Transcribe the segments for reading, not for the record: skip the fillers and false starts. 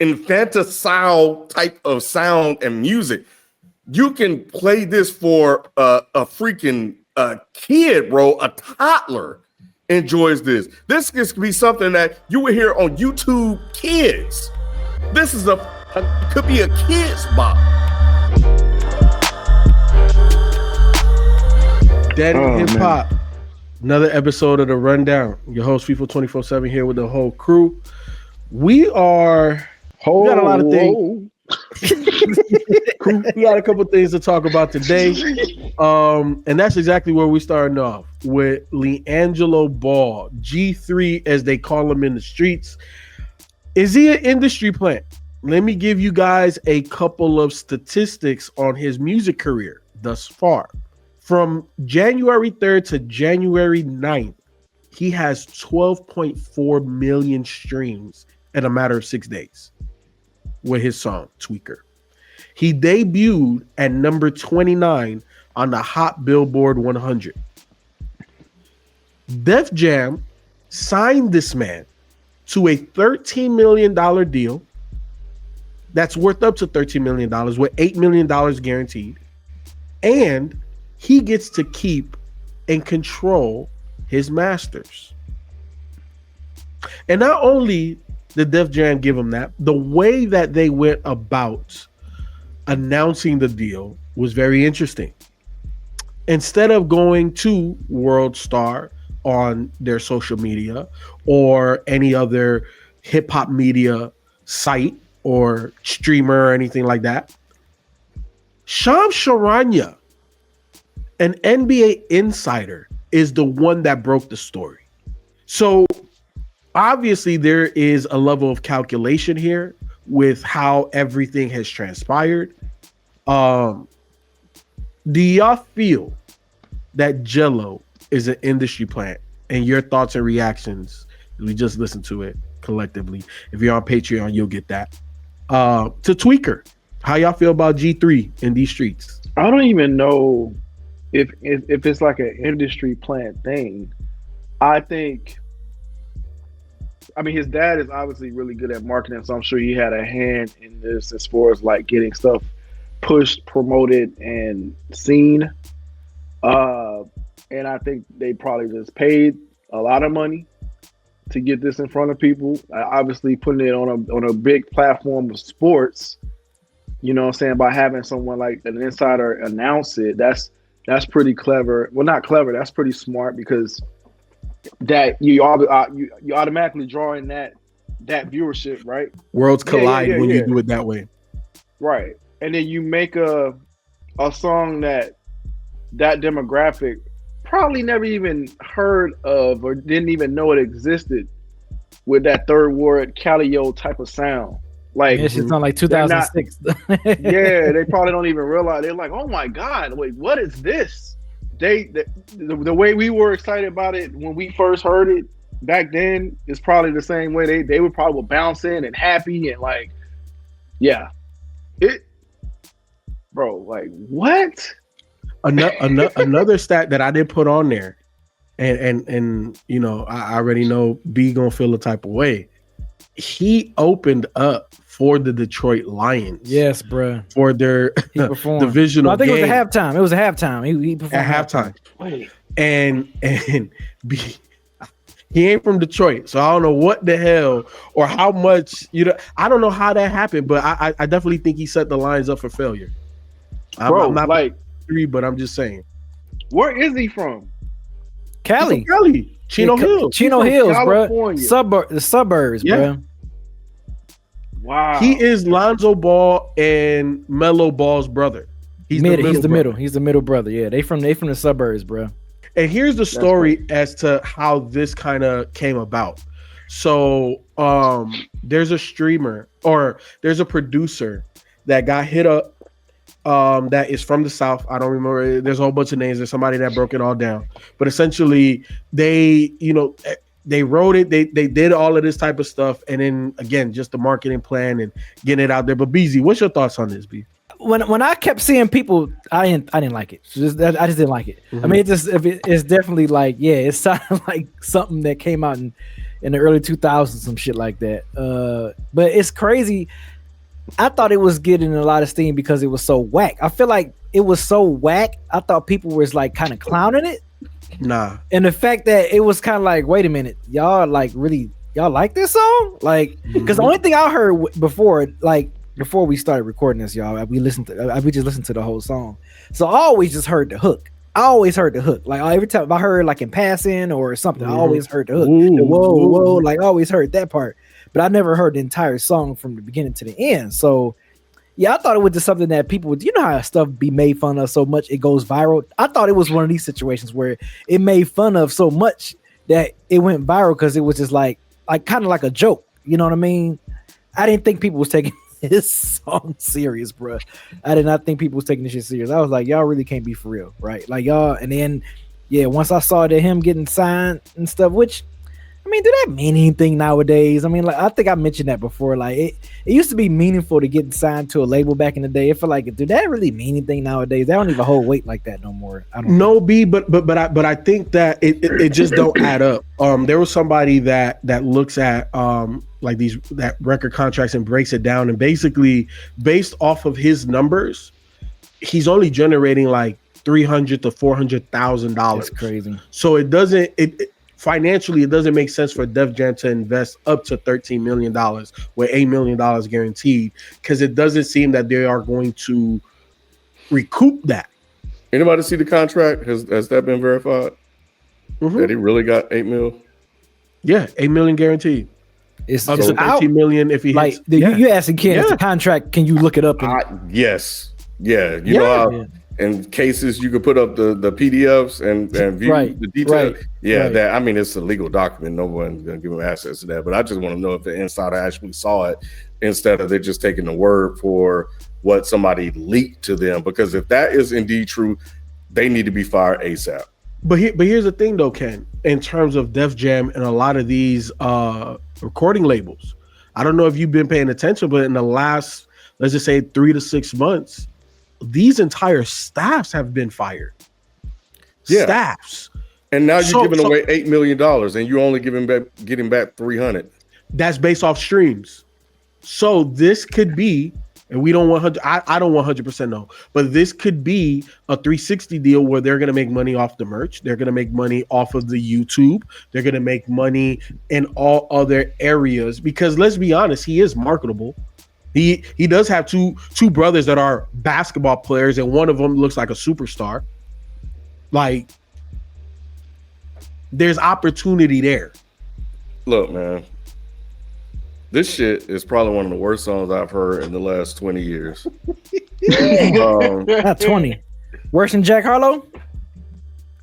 infanticide type of sound and music. You can play this for a freaking kid, bro. A toddler enjoys this. This could be something that you would hear on YouTube Kids. This is could be a kid's bop. Daddy Hip Hop. Another episode of The Rundown. Your host, Feefo 24/7 here with the whole crew. We got a lot of things. We got a couple things to talk about today. And that's exactly where we're starting off with LiAngelo Ball, G3 as they call him in the streets. Is he an industry plant? Let me give you guys a couple of statistics on his music career thus far. From January 3rd to January 9th, he has 12.4 million streams in a matter of 6 days with his song Tweaker. He debuted at number 29 on the Hot Billboard 100. Def Jam signed this man to a $13 million deal that's worth up to $13 million with $8 million guaranteed. And he gets to keep and control his masters. And not only did Def Jam give him that, the way that they went about announcing the deal was very interesting. Instead of going to World Star on their social media or any other hip hop media site or streamer or anything like that, Shams Charania, an NBA insider, is the one that broke the story. So obviously there is a level of calculation here with how everything has transpired. Do y'all feel that Jello is an industry plant? And your thoughts and reactions, we just listened to it collectively. If you're on Patreon, you'll get that. To Tweaker, how y'all feel about G3 in these streets? I don't even know if it's like an industry plant thing. I mean, his dad is obviously really good at marketing, so I'm sure he had a hand in this as far as like getting stuff pushed, promoted, and seen. And I think they probably just paid a lot of money to get this in front of people. Obviously, putting it on a big platform of sports, you know what I'm saying, by having someone like an insider announce it, that's pretty clever. Well, not clever. That's pretty smart because that you automatically draw in that viewership, right? Worlds collide when you do it that way, right? And then you make a song that demographic probably never even heard of or didn't even know it existed, with that third word Calio type of sound. Like it's just not like 2006. Yeah, they probably don't even realize. They're like, oh my God, wait, what is this? The way we were excited about it when we first heard it back then is probably the same way they were probably bouncing and happy and like, yeah, bro, like what? Another stat that I did put on there, and you know, I already know B gonna feel a type of way. He opened up for the Detroit Lions. Yes, bro. For their divisional game. I think it was a halftime. It was a halftime. He performed at halftime. And he ain't from Detroit, so I don't know what the hell or how much, you know, I don't know how that happened, but I definitely think he set the Lions up for failure. I'm not like three, but I'm just saying. Where is he from? Cali. Chino Hills. Chino Hills, bro. The suburbs, bro. Wow. He is Lonzo Ball and Melo Ball's brother. He's the middle brother. Yeah, they from the suburbs, bro. And here's the story as to how this kind of came about. So there's a streamer or there's a producer that got hit up that is from the South. I don't remember. There's a whole bunch of names. There's somebody that broke it all down. But essentially, they wrote it. They did all of this type of stuff. And then, again, just the marketing plan and getting it out there. But Beezy, what's your thoughts on this, B? When I kept seeing people, I didn't like it. I just didn't like it. Mm-hmm. I mean, it's definitely like, yeah, it sounded like something that came out in the early 2000s, some shit like that. But it's crazy. I thought it was getting a lot of steam because it was so whack. I feel like it was so whack. I thought people was like kind of clowning it. Nah. And the fact that it was kind of like, wait a minute, y'all like really, y'all like this song? Like, because the only thing I heard before we started recording this, y'all, we just listened to the whole song. So I always just heard the hook. I always heard the hook. Like every time I heard like in passing or something, I always heard the hook. The whoa, like I always heard that part. But I never heard the entire song from the beginning to the end. So yeah, I thought it was just something that people would, you know how stuff be made fun of so much it goes viral. I thought it was one of these situations where it made fun of so much that it went viral because it was just like kind of like a joke. You know what I mean? I didn't think people was taking his song serious, bro. I did not think people was taking this shit serious. I was like, y'all really can't be for real, right? Like y'all, and then yeah, once I saw that him getting signed and stuff, which I mean, do that mean anything nowadays? I mean, like I think I mentioned that before. Like it used to be meaningful to get signed to a label back in the day. I feel like, do that really mean anything nowadays? They don't even hold weight like that no more. I don't know. B, but I think that it just don't add up. There was somebody that looks at like that record contracts and breaks it down, and basically based off of his numbers, he's only generating like $300,000 to $400,000. That's crazy. So it doesn't financially, it doesn't make sense for Def Jam to invest up to $13 million with $8 million guaranteed, because it doesn't seem that they are going to recoup that. Anybody see the contract? Has that been verified? That he really got $8 million? Yeah, $8 million guaranteed. It's up to $13 million if he like hits. You asking Ken, it's a contract. Can you look it up? Yes. Yeah. You know how in cases you could put up the PDFs and view the details. That, I mean, it's a legal document. No one's gonna give him access to that. But I just want to know if the insider actually saw it instead of they're just taking the word for what somebody leaked to them. Because if that is indeed true, they need to be fired ASAP. But here's the thing though, Ken, in terms of Def Jam and a lot of these recording labels, I don't know if you've been paying attention, but in the last, let's just say 3 to 6 months, these entire staffs have been fired. Yeah. Staffs. And now you're giving away $8 million and you're only getting back 300. That's based off streams. So this could be, and we don't want I don't 100% know, but this could be a 360 deal where they're going to make money off the merch. They're going to make money off of the YouTube. They're going to make money in all other areas, because let's be honest, he is marketable. He does have two brothers that are basketball players, and one of them looks like a superstar. Like, there's opportunity there. Look, man, this shit is probably one of the worst songs I've heard in the last 20 years. Not 20. Worse than Jack Harlow?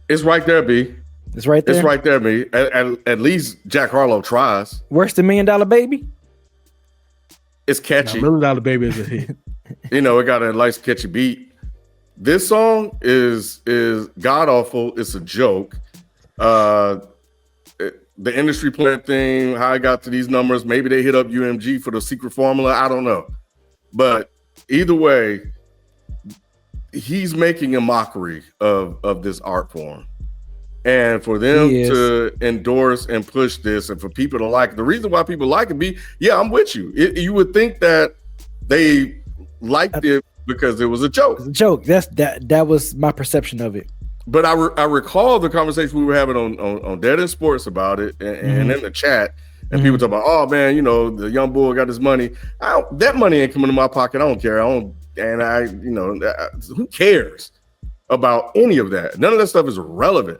It's right there, B. It's right there? It's right there, B. At least Jack Harlow tries. Worse than $1 Million Baby? It's catchy. $1 Million Baby is a hit. You know, it got a nice catchy beat. This song is god awful. It's a joke. The industry plant thing, how I got to these numbers. Maybe they hit up UMG for the secret formula. I don't know. But either way, he's making a mockery of this art form. And for them to endorse and push this, and for people to like it, the reason why people like it, I'm with you. You would think that they liked it because it was a joke. It's a joke. That was my perception of it. But I recall the conversation we were having on Dead End Sports about it, and in the chat, and people talk about, oh man, you know, the young boy got his money. That money ain't coming in my pocket. I don't care. Who cares about any of that? None of that stuff is relevant.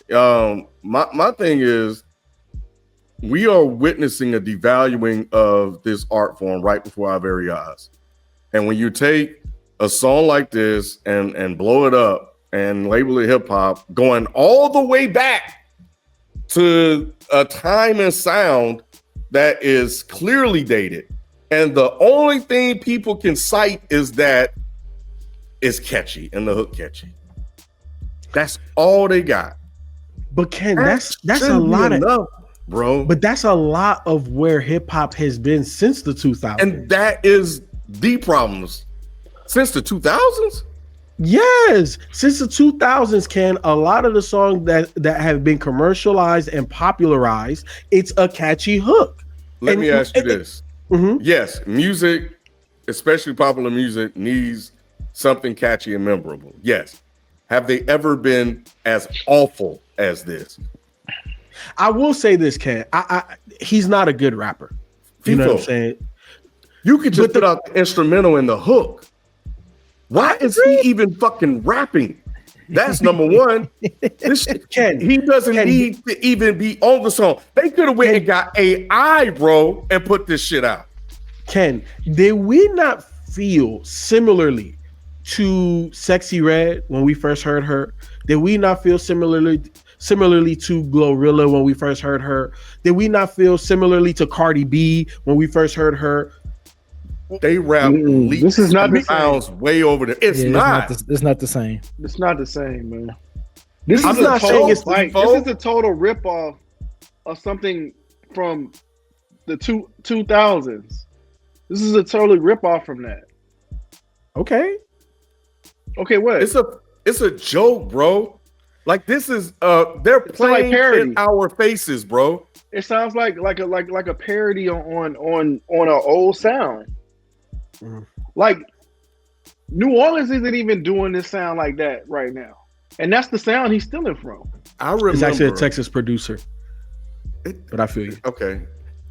My thing is, we are witnessing a devaluing of this art form right before our very eyes. And when you take a song like this and blow it up and label it hip hop, going all the way back to a time and sound that is clearly dated, and the only thing people can cite is that it's catchy and the hook catchy. That's all they got. But Ken, that's a lot enough, bro. But that's a lot of where hip hop has been since the 2000s. And that is the problems since the 2000s. Yes, since the 2000s, Ken, a lot of the songs that have been commercialized and popularized, it's a catchy hook. Let me ask you this. Mhm. Yes, music, especially popular music, needs something catchy and memorable. Yes. Have they ever been as awful as this? I will say this, Ken. He's not a good rapper. You know what I'm saying? You could just put out the instrumental and the hook. Why is he even fucking rapping? That's number one. This shit, he doesn't need to even be on the song. They could have went and got AI, bro, and put this shit out. Ken, did we not feel similarly to Sexy Red when we first heard her? Did we not feel similarly to Glorilla when we first heard her? Did we not feel similarly to Cardi B when we first heard her? They rap this is not the sounds way over there. It's not. It's not the same. It's not the same, man. This is a total ripoff of something from the 2000s. This is a totally ripoff from that. Okay, what? It's a joke, bro. Like this is they're playing in our faces, bro. It sounds like a parody on an old sound. Like New Orleans isn't even doing this sound like that right now, and that's the sound he's stealing from. I remember it's actually a Texas producer, but I feel you. Okay,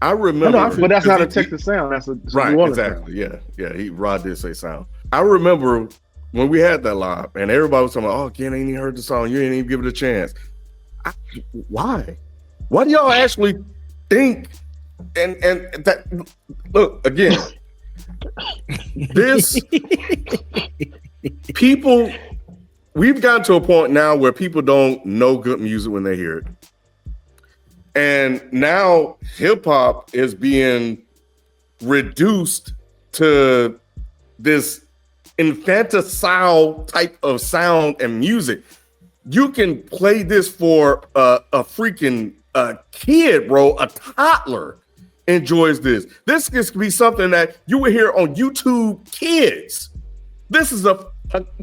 I remember, but that's not a Texas sound. That's a right, New Orleans exactly. sound. Yeah. Rod did say sound. I remember when we had that live, and everybody was talking about, "Oh, Ken ain't even heard the song. You ain't even give it a chance." Why? Why do y'all actually think? And that look again. This people, we've gotten to a point now where people don't know good music when they hear it. And now hip hop is being reduced to this infanticide type of sound and music. You can play this for a freaking kid, bro, a toddler enjoys this. This could be something that you would hear on YouTube Kids. This is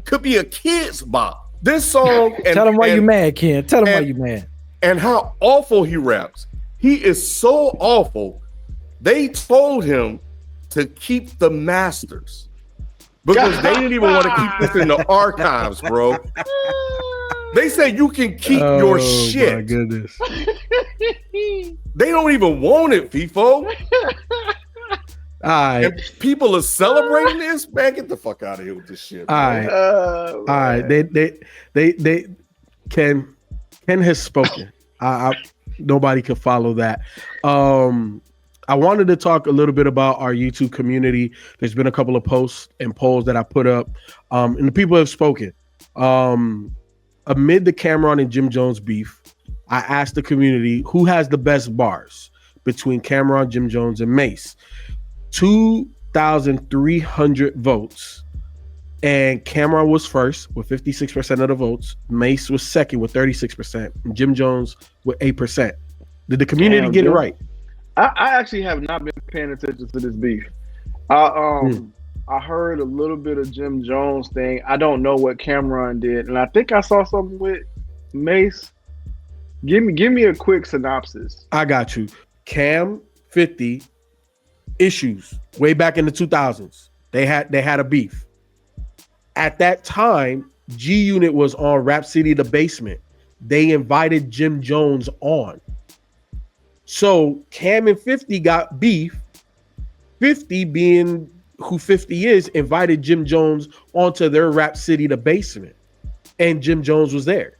could be a kid's bop. This song. And, tell him why you mad, Ken. Tell him why you mad. And how awful he raps. He is so awful. They told him to keep the masters because they didn't even want to keep this in the archives, bro. They say you can keep your shit. Oh my goodness. They don't even want it, Feefo. And people are celebrating this. Man, get the fuck out of here with this shit. All right. They Ken has spoken. Nobody can follow that. I wanted to talk a little bit about our YouTube community. There's been a couple of posts and polls that I put up, and the people have spoken. Amid the Cameron and Jim Jones beef, I asked the community who has the best bars between Cameron, Jim Jones, and Mace. 2,300 votes, and Cameron was first with 56% of the votes. Mace was second with 36%, and Jim Jones with 8%. Did the community get it right? I actually have not been paying attention to this beef. I heard a little bit of Jim Jones thing. I don't know what Cameron did, and I think I saw something with Mace. Give me a quick synopsis. I got you. Cam 50 issues way back in the 2000s. They had a beef. At that time, G Unit was on Rap City The Basement. They invited Jim Jones on. So Cam and 50 got beef. 50 being who 50 is, invited Jim Jones onto their Rap City The Basement, and Jim Jones was there.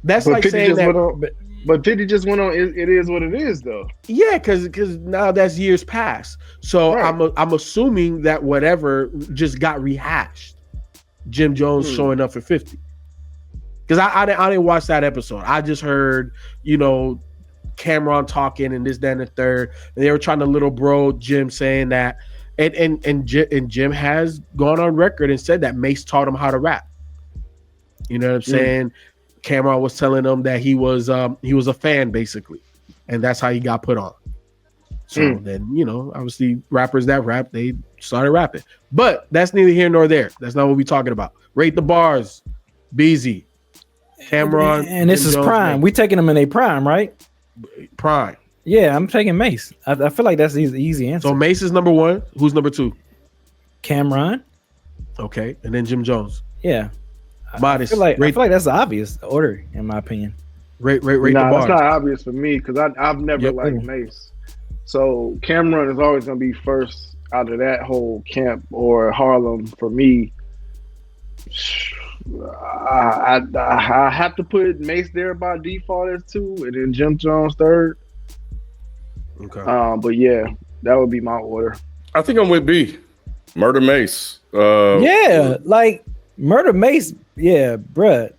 That's like saying that. But 50 just went on. It is what it is, though. Yeah, because now that's years past. So right. I'm assuming that whatever just got rehashed. Jim Jones showing up for 50. Because I didn't watch that episode. I just heard, Cameron talking and this, that, and the third. And they were trying to little bro Jim saying that. And Jim has gone on record and said that Mace taught him how to rap. You know what I'm saying? Cameron was telling him that he was a fan basically, and that's how he got put on. So then, obviously rappers that rap, they started rapping. But that's neither here nor there. That's not what we're talking about. Rate the bars. Beezy, Cameron, and this is Jones, prime. Mace. We taking them in a prime, right? Prime. Yeah, I'm taking Mace. I feel like that's the easy answer. So Mace is number 1. Who's number 2? Cameron. Okay, and then Jim Jones. Yeah. Modest. I feel like that's the obvious order, in my opinion. Rate the Nah, bars. that's not obvious for me because I've never liked Mace. So Cameron is always gonna be first out of that whole camp or Harlem for me. I have to put Mace there by default as 2, and then Jim Jones 3rd. Okay. But yeah, that would be my order. I think I'm with B. Murder Mace. Yeah, like Murder Mace. Yeah, bruh.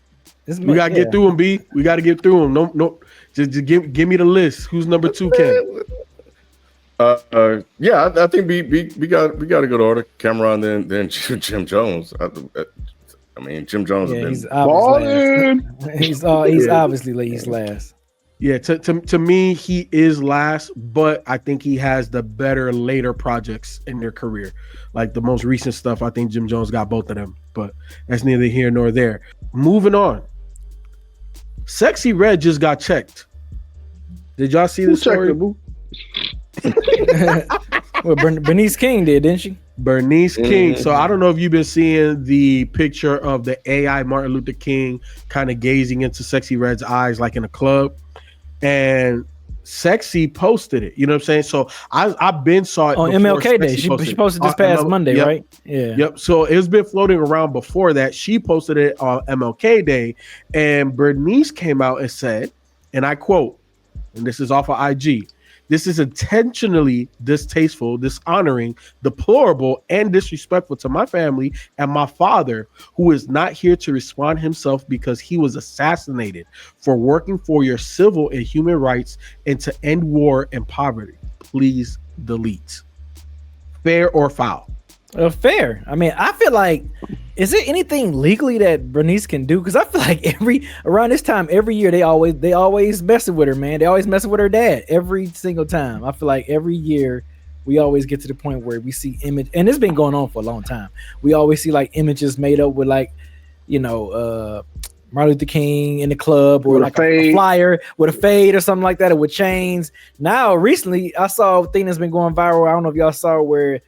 We gotta get through them, B. We gotta get through them. No, just give me the list. Who's number 2, Ken? Yeah, I think we got a good order. Cameron, then Jim Jones. I mean, Jim Jones has been he's obviously last. He's obviously he's last. Yeah, to me, he is last, but I think he has the better later projects in their career. Like the most recent stuff, I think Jim Jones got both of them, but that's neither here nor there. Moving on. Sexy Red just got checked. Did y'all see the story? Well, Bernice King did, didn't she? Bernice King. So I don't know if you've been seeing the picture of the AI Martin Luther King kind of gazing into Sexy Red's eyes like in a club. And Sexy posted it. You know what I'm saying? So I've been saw it on MLK Day. She posted this past Monday, yep, right? Yeah. Yep. So it's been floating around before that. She posted it on MLK Day, and Bernice came out and said, and I quote, and this is off of IG, "This is intentionally distasteful, dishonoring, deplorable, and disrespectful to my family and my father, who is not here to respond himself because he was assassinated for working for your civil and human rights and to end war and poverty. Please delete." Fair or foul? Fair. I mean, I feel like, is there anything legally that Bernice can do? Because I feel like around this time every year they always messing with her, man. They always messing with her dad every single time. I feel like every year we always get to the point where we see image, and it's been going on for a long time. We always see like images made up with like, Martin Luther King in the club, or like a flyer with a fade or something like that, or with chains. Now, recently, I saw a thing that's been going viral. I don't know if y'all saw where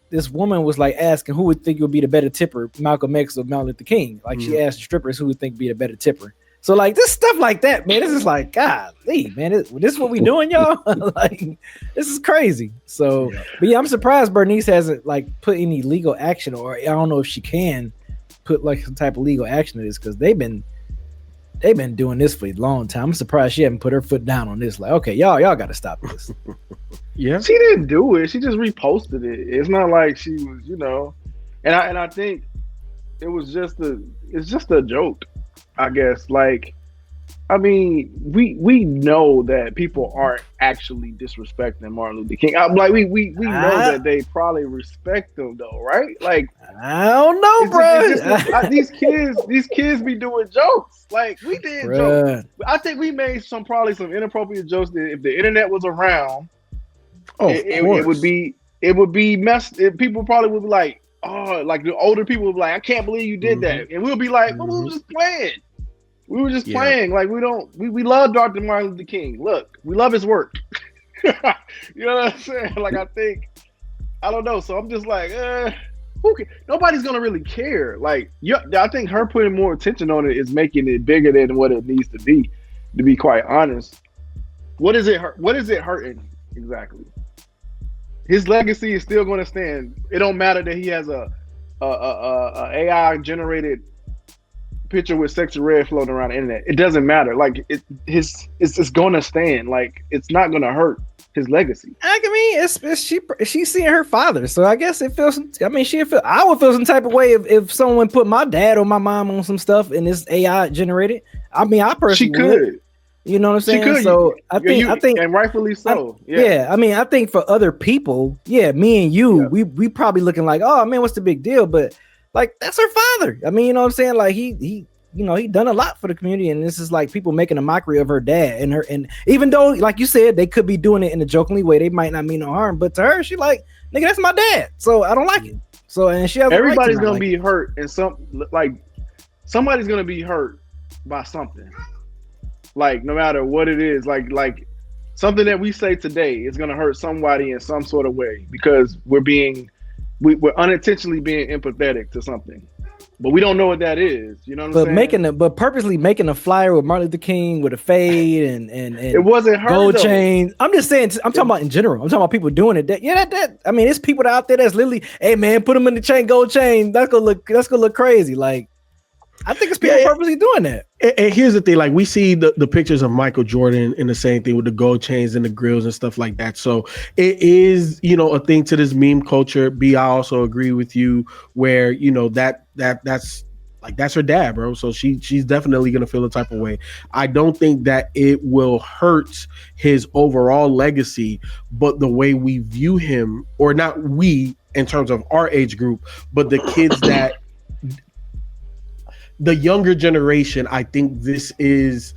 this woman was like asking who would think would be the better tipper, Malcolm X or Martin Luther King. Like she asked strippers who would think be the better tipper. So like this stuff like that, man, this is like, golly, man, this is what we doing, y'all. Like this is crazy. So, but yeah, I'm surprised Bernice hasn't like put any legal action, or I don't know if she can put like some type of legal action to this, because they've been doing this for a long time. I'm surprised she hasn't put her foot down on this. Like, okay, y'all got to stop this. Yeah, she didn't do it. She just reposted it. It's not like she was, and I think it was just a joke, I guess. Like, I mean, we know that people aren't actually disrespecting Martin Luther King. Like we know that they probably respect him though, right? Like, I don't know, bro. These kids be doing jokes. Like we did jokes. I think we made probably some inappropriate jokes that if the internet was around, it would be messed. People probably would be like, oh, like the older people would be like, I can't believe you did that, and we'll be like, well, we were just playing. We were just playing. Like we love Dr. Martin Luther King. Look, we love his work. You know what I'm saying? Like I don't know. So I'm just like, nobody's gonna really care. Like, I think her putting more attention on it is making it bigger than what it needs to be. To be quite honest, what is it hurting exactly? His legacy is still going to stand. It don't matter that he has a AI generated picture with Sexy Red floating around the internet. It doesn't matter. Like it's going to stand. Like it's not going to hurt his legacy. I mean, she's seeing her father, so I guess it feels. I mean, I would feel some type of way if someone put my dad or my mom on some stuff and it's AI generated. I mean, I personally would. You know what I'm saying? She could. So I think, and rightfully so. I mean, I think for other people, me and you, we probably looking like, oh man, what's the big deal? But like, that's her father. I mean, you know what I'm saying? Like he he done a lot for the community, and this is like people making a mockery of her dad and her, and even though, like you said, they could be doing it in a jokingly way, they might not mean no harm, but to her, she like, nigga, that's my dad, so I don't like it. So, and she has everybody's gonna like be hurt, and somebody's gonna be hurt by something. Like, no matter what it is, like something that we say today is gonna hurt somebody in some sort of way because we're unintentionally being empathetic to something, but we don't know what that is. You know what I'm saying? But purposely making a flyer with Martin Luther King with a fade and it wasn't her gold though. chain. I'm just saying. I'm talking about in general. I'm talking about people doing it. That I mean, it's people out there that's literally, hey man, put them in the chain, gold chain. That's gonna look crazy. Like, I think it's people purposely doing that. And here's the thing, like we see the pictures of Michael Jordan and the same thing with the gold chains and the grills and stuff like that. So it is, a thing to this meme culture. I also agree with you where, that's her dad, bro. So she's definitely gonna feel the type of way. I don't think that it will hurt his overall legacy, but the way we view him, or not we in terms of our age group, but the kids that the younger generation, I think this is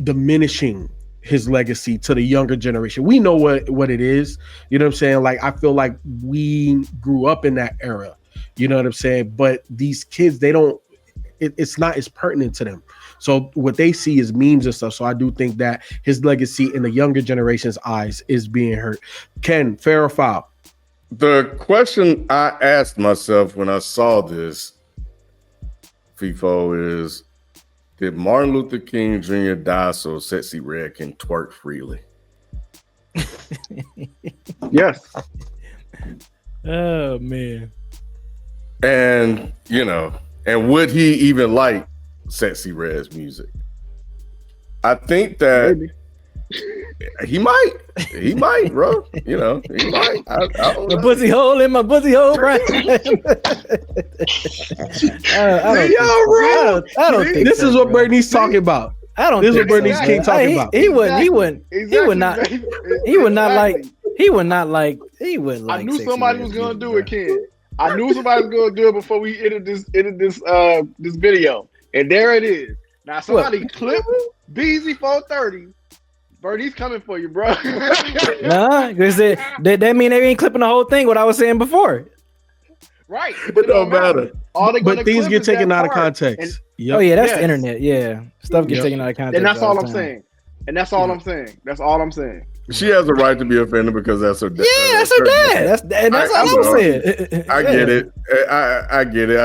diminishing his legacy to the younger generation. We know what it is. You know what I'm saying? Like, I feel like we grew up in that era. You know what I'm saying? But these kids, it's not as pertinent to them. So what they see is memes and stuff. So I do think that his legacy in the younger generation's eyes is being hurt. Ken, fair or foul? The question I asked myself when I saw this, Feefo, is, did Martin Luther King Jr. die so Sexy Red can twerk freely? Yes. Oh man. And and would he even like Sexy Red's music? I think that Maybe. he might, bro. He might. I don't know. Pussy hole in my pussy hole, right? I don't think this so, is what bro. Bernice talking about. I don't. This is think what Bernice so, King bro. talking about. He would not like. I knew Sexy somebody Red was gonna music, do bro. it, Ken. I knew somebody was gonna do it before we ended this video, and there it is. Now somebody clip Beezy 430. Bernie's coming for you, bro. Nah, because that mean they ain't clipping the whole thing. What I was saying before. Right, It don't matter. But things get taken out of context. Yep. Oh yeah, that's Yes. the internet. Yeah, stuff gets Yep. taken out of context. And that's all the I'm time. saying. And that's all I'm saying. That's all I'm saying. She has a right to be offended because that's her dad. Yeah, that's her dad. That's all I'm saying. I get it. I get it.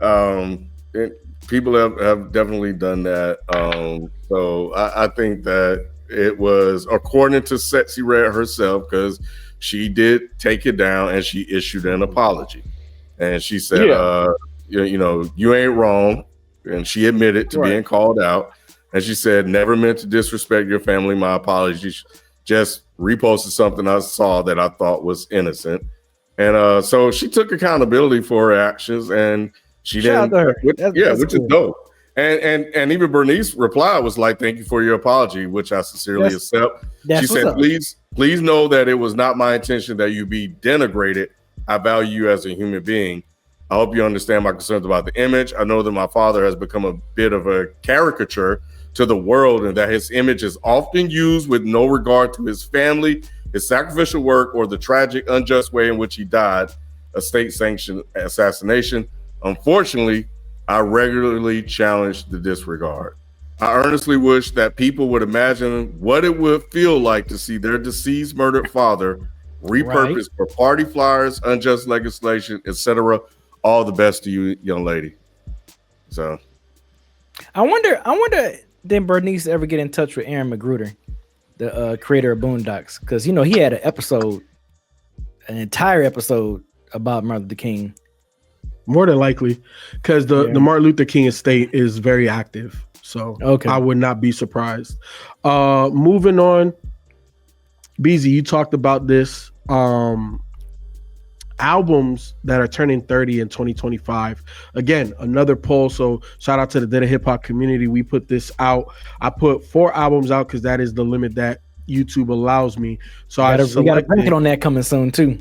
And people have definitely done that. So I think that it was according to Sexy Red herself, because she did take it down and she issued an apology. And she said, you ain't wrong. And she admitted to being called out. And she said, never meant to disrespect your family. My apologies. Just reposted something I saw that I thought was innocent. And so she took accountability for her actions, and she Shout didn't. out to her. That's Which cool. is dope. And even Bernice replied was like, thank you for your apology, which I sincerely accept. That's She said, what's up. please know that it was not my intention that you be denigrated. I value you as a human being. I hope you understand my concerns about the image. I know that my father has become a bit of a caricature to the world, and that his image is often used with no regard to his family, his sacrificial work, or the tragic, unjust way in which he died, a state-sanctioned assassination. Unfortunately, I regularly challenge the disregard. I earnestly wish that people would imagine what it would feel like to see their deceased, murdered father repurposed for party flyers, unjust legislation, etc. All the best to you, young lady. So, I wonder, did Bernice ever get in touch with Aaron McGruder, the creator of Boondocks? Because he had an entire episode about Martin Luther King. More than likely, because the Martin Luther King estate is very active. So I would not be surprised. Moving on, Beezy, you talked about this. Albums that are turning 30 in 2025. Again, another poll. So shout out to the Dead Hip Hop community. We put this out. I put 4 albums out because that is the limit that YouTube allows me. So We got a bracket on that coming soon too.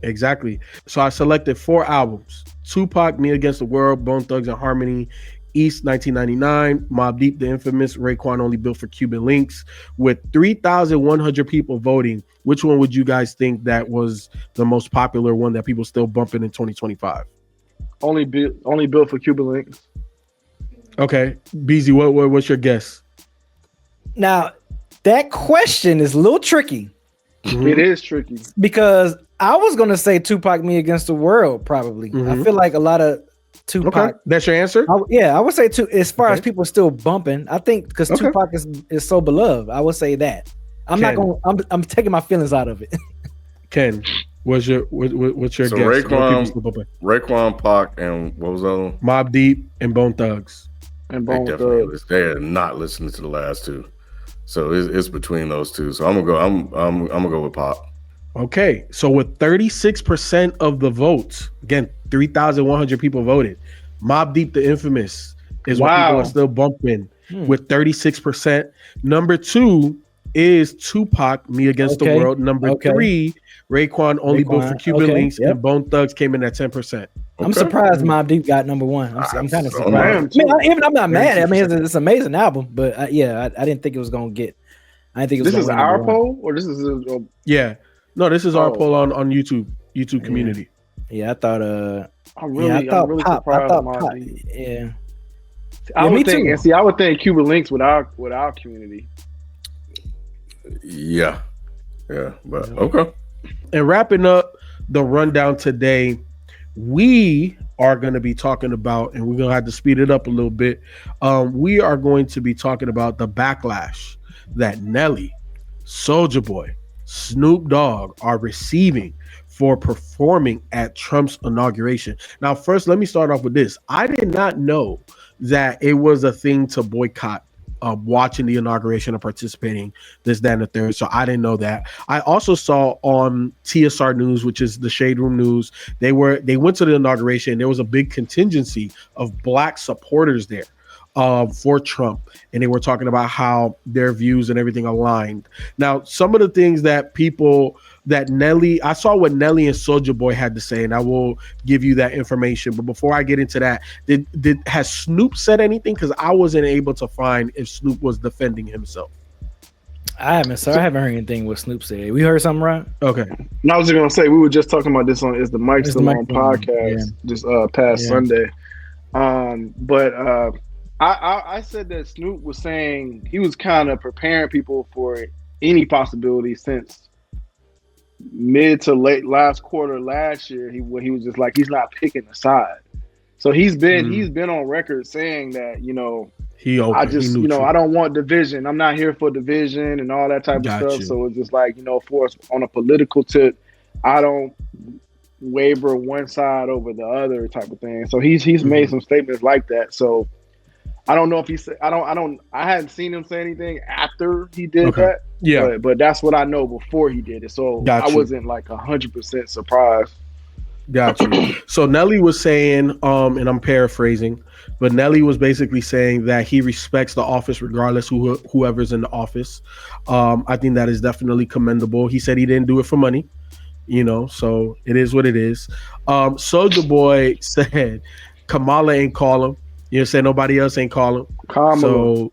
Exactly. So I selected 4 albums: Tupac, Me Against the World, Bone Thugs and Harmony, East 1999, Mobb Deep, The Infamous, Raekwon Only Built for Cuban Links. With 3,100 people voting, which one would you guys think that was the most popular one that people still bumping in 2025? Only built for Cuban links. Okay, Beezy, what's your guess? Now, that question is a little tricky It is tricky. because I was gonna say Tupac, Me Against the World. Probably, I feel like a lot of Tupac. Okay, that's your answer. I would say as far as people still bumping. I think because Tupac is so beloved, I would say that. I'm not going. I'm taking my feelings out of it. Ken, what's your So guess? Raekwon, Pac, and what was the other one? Mobb Deep and Bone Thugs. And They're not listening to the last two, so it's between those two. So I'm gonna go with Pop. Okay, so with 36% of the votes, again, 3,100 people voted. Mobb Deep, The Infamous is what people are still bumping with 36%. Number 2 is Tupac, Me Against the World. Number 3, Raekwon, Only Built for Cuban Links, and Bone Thugs came in at 10%. I'm surprised Mobb Deep got number 1. I'm kind of surprised. I'm not mad. I mean, it's an amazing album, but I didn't think it was gonna get. I didn't think it was. This is our poll, or this is no, this is our poll on YouTube community. Yeah, I thought. I'm really surprised. Pop. Yeah. I would think Cuban links with our community. Yeah, but okay. And wrapping up the rundown today, we are going to be talking about, and we're going to have to speed it up a little bit. We are going to be talking about the backlash that Nelly, Soulja Boy, Snoop Dogg are receiving for performing at Trump's inauguration. Now, first, let me start off with this. I did not know that it was a thing to boycott watching the inauguration or participating, this, that, and the third. So I didn't know that. I also saw on TSR News, which is the Shade Room News, they went to the inauguration. There was a big contingency of Black supporters there for Trump, and they were talking about how their views and everything aligned. Now, some of the things that I saw what Nelly and Soulja Boy had to say, and I will give you that information. But before I get into that, has Snoop said anything? Because I wasn't able to find if Snoop was defending himself. I haven't heard anything what Snoop said. We heard something, right? Okay. No, I was just gonna say we were just talking about this on the Myke Still On podcast just past Sunday. I said that Snoop was saying he was kind of preparing people for any possibility since mid to late last quarter last year. He was just like, he's not picking a side. So he's been on record saying that, I don't want division. I'm not here for division and all that type of stuff. So it's just like, for us on a political tip, I don't waver one side over the other type of thing. So he's made some statements like that. So I don't know if he said, I hadn't seen him say anything after he did that. Yeah. But that's what I know before he did it. So I wasn't like 100% surprised. Gotcha. So Nelly was saying, and I'm paraphrasing, but Nelly was basically saying that he respects the office regardless whoever's in the office. I think that is definitely commendable. He said he didn't do it for money, so it is what it is. Soulja Boy said Kamala ain't call him. Said nobody else ain't call him.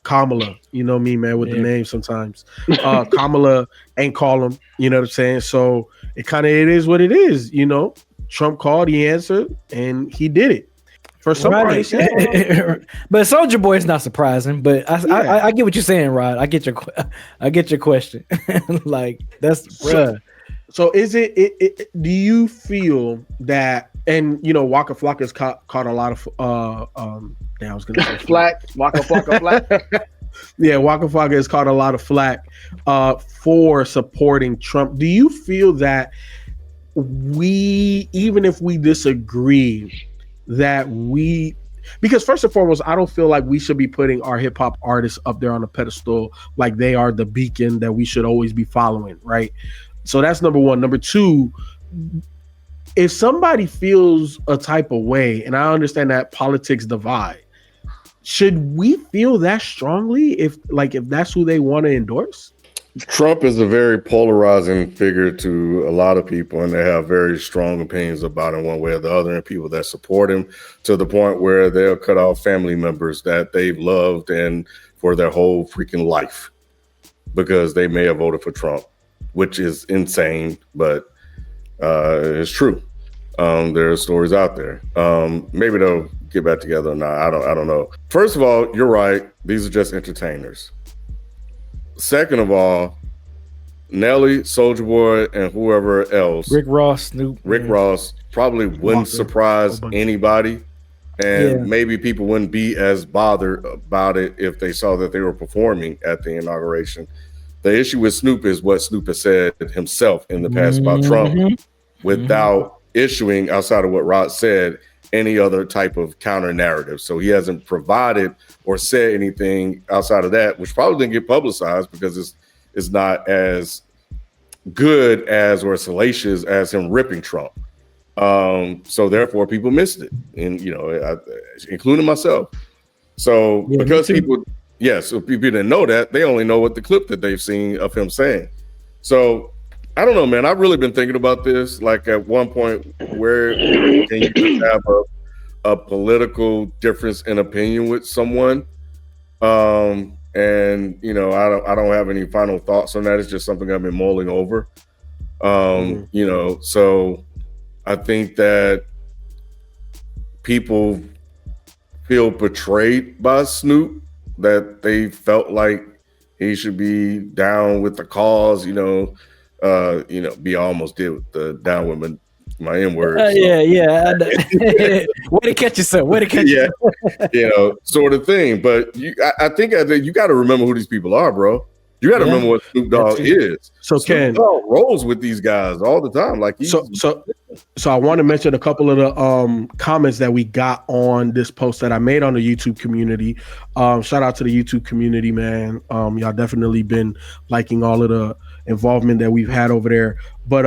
Kamala, you know me, man, with the name sometimes. Kamala ain't call him, you know what I'm saying? So it is what it is, Trump called, he answered, and he did it. For some but Soulja Boy is not surprising, but I get what you're saying, Rod. I get your question. Like that's so is it do you feel that, and Waka Flocka has caught a lot of I was gonna say flack. Waka Flocka flack. Yeah, Waka Flocka has caught a lot of flack for supporting Trump. Do you feel that even if we disagree, because first and foremost, I don't feel like we should be putting our hip hop artists up there on a pedestal like they are the beacon that we should always be following, right? So that's number one. Number two, if somebody feels a type of way, and I understand that politics divide, should we feel that strongly if that's who they want to endorse? Trump is a very polarizing figure to a lot of people, and they have very strong opinions about him one way or the other, and people that support him to the point where they'll cut off family members that they've loved and for their whole freaking life because they may have voted for Trump, which is insane, but it's true. There are stories out there. Maybe they'll get back together or not. I don't know. First of all, you're right. These are just entertainers. Second of all, Nelly, Soulja Boy, and whoever else, Rick Ross, Snoop, Ross probably wouldn't surprise anybody, and maybe people wouldn't be as bothered about it if they saw that they were performing at the inauguration. The issue with Snoop is what Snoop has said himself in the past about Trump, without issuing, outside of what Rod said, any other type of counter narrative. So he hasn't provided or said anything outside of that, which probably didn't get publicized because it's not as good as or salacious as him ripping Trump. So therefore people missed it, and including myself. So because people didn't know that, they only know what the clip that they've seen of him saying. So I don't know, man. I've really been thinking about this. Like at one point, where can you just have a political difference in opinion with someone? And I don't have any final thoughts on that. It's just something I've been mulling over. So I think that people feel betrayed by Snoop, that they felt like he should be down with the cause, be almost did with the down with my N-word. Yeah. Way to catch yourself. Sort of thing. But I think you got to remember who these people are, bro. You got to remember what Snoop Dogg is. So Snoop Dogg rolls with these guys all the time. Like So I want to mention a couple of the comments that we got on this post that I made on the YouTube community. Shout out to the YouTube community, man. Y'all definitely been liking all of the involvement that we've had over there. But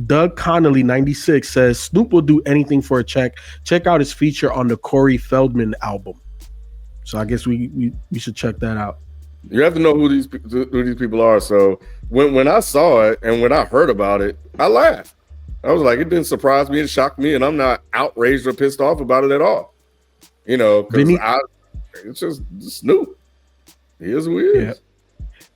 Doug Connolly 96 says Snoop will do anything for a check. Check out his feature on the Corey Feldman album. So I guess we should check that out. You have to know who these people are. So when I saw it and when I heard about it, I laughed. I was like, it didn't surprise me, it shocked me, and I'm not outraged or pissed off about it at all. Because it's just Snoop. He is who he is. Yeah.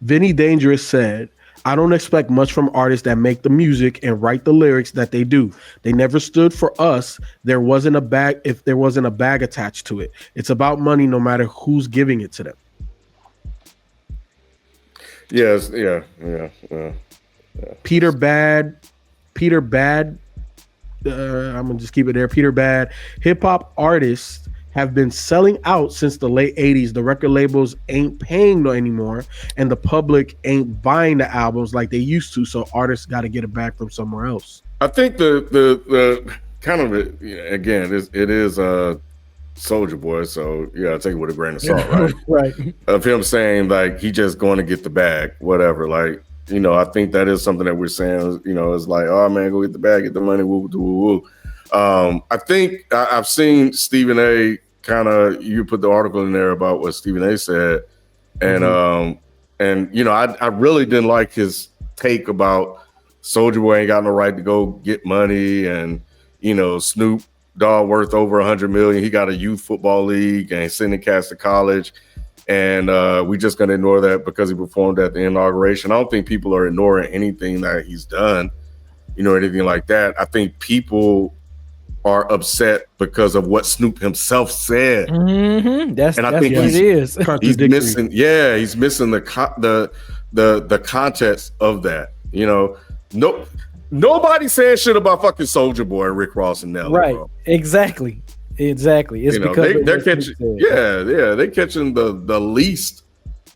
Vinny Dangerous said, I don't expect much from artists that make the music and write the lyrics that they do. They never stood for us. There wasn't a bag attached to it. It's about money no matter who's giving it to them. Yes, yeah. Peter Bad. I'm gonna just keep it there. Peter Bad. Hip hop artists have been selling out since the late 80s. The record labels ain't paying anymore, and the public ain't buying the albums like they used to. So artists got to get it back from somewhere else. I think the kind of it is Soulja Boy, so yeah, I take it with a grain of salt, right? Right. Of him saying like he just going to get the bag, whatever. Like, I think that is something that we're saying. It's like, oh man, go get the bag, get the money, woo woo woo. I think I've seen Stephen A. You put the article in there about what Stephen A. said, and I really didn't like his take about Soulja Boy ain't got no right to go get money, and Snoop Dogg worth over $100 million. He got a youth football league and sending cats to college, and we just gonna ignore that because he performed at the inauguration. I don't think people are ignoring anything that he's done, anything like that. I think people are upset because of what Snoop himself said. Mm-hmm. That's what it is. He's missing. Yeah, he's missing the context of that. Nobody saying shit about fucking Soulja Boy, Rick Ross, and Nelly. Right. Bro. Exactly. It's because they're catching. They're catching the least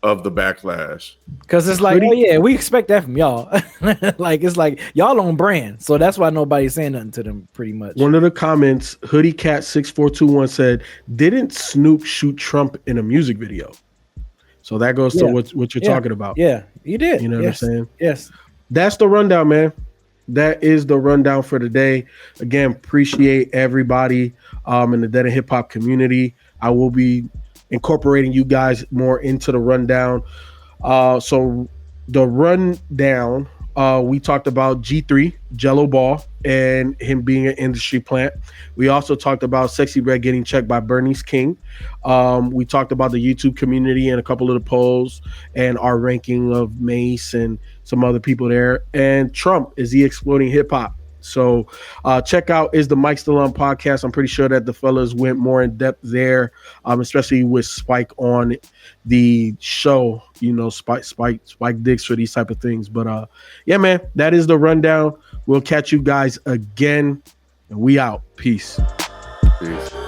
of the backlash. Because it's like, we expect that from y'all. Like it's like y'all on brand, so that's why nobody's saying nothing to them. Pretty much. One of the comments, Hoodie Cat 6421 said, "Didn't Snoop shoot Trump in a music video?" So that goes to what you're talking about. Yeah, you did. You know what I'm saying? Yes. That's the rundown, man. That is the rundown for today. Again, appreciate everybody in the Dead and Hip Hop community. I will be incorporating you guys more into the rundown. So the rundown, we talked about G3, Jello Ball, and him being an industry plant. We also talked about Sexy Red getting checked by Bernice King. We talked about the YouTube community and a couple of the polls and our ranking of Mace and some other people there. And Trump, is he exploding hip hop? So check out Is the Myke Still On podcast. I'm pretty sure that the fellas went more in depth there, especially with Spike on the show. You know, Spike digs for these type of things. But yeah, man, that is the rundown. We'll catch you guys again, and we out. Peace. Peace.